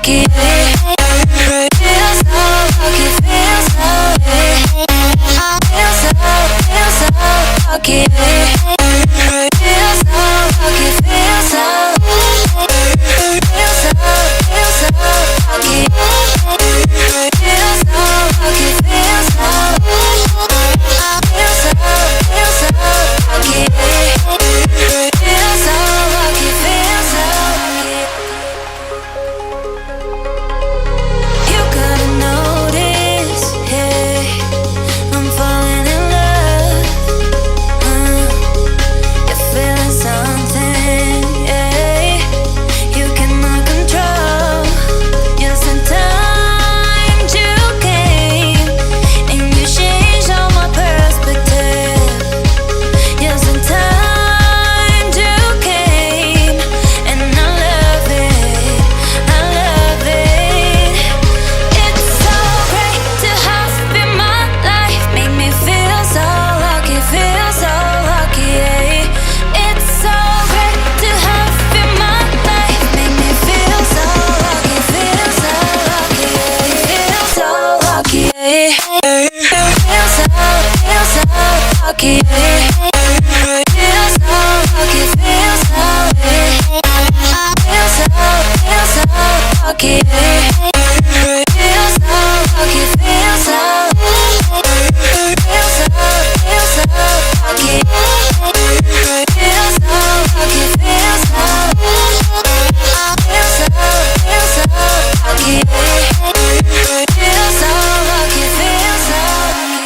lucky. Feel so lucky, feel so lucky. Feel so lucky, feel so lucky. Feel so lucky, feel so lucky. Feel so lucky, feel so lucky. You gotta notice, hey, I'm falling in love. You're feeling something, yeah. You cannot control. Yes, in time you came and you changed all my perspective. Yes, in time you came and I love it, I love it. It's so great to have you in my life, make me feel so lucky, feel so lucky, yeah. It's so great to have you in my life, make me feel so lucky, feel so lucky, yeah. Feel so lucky, yeah. Feel so lucky, yeah. Feel so lucky, feel so, feel so lucky, yeah. Feel so lucky, feel so, feel so lucky. Feel so lucky, feel so, feel so lucky. Feel so lucky, feel so lucky.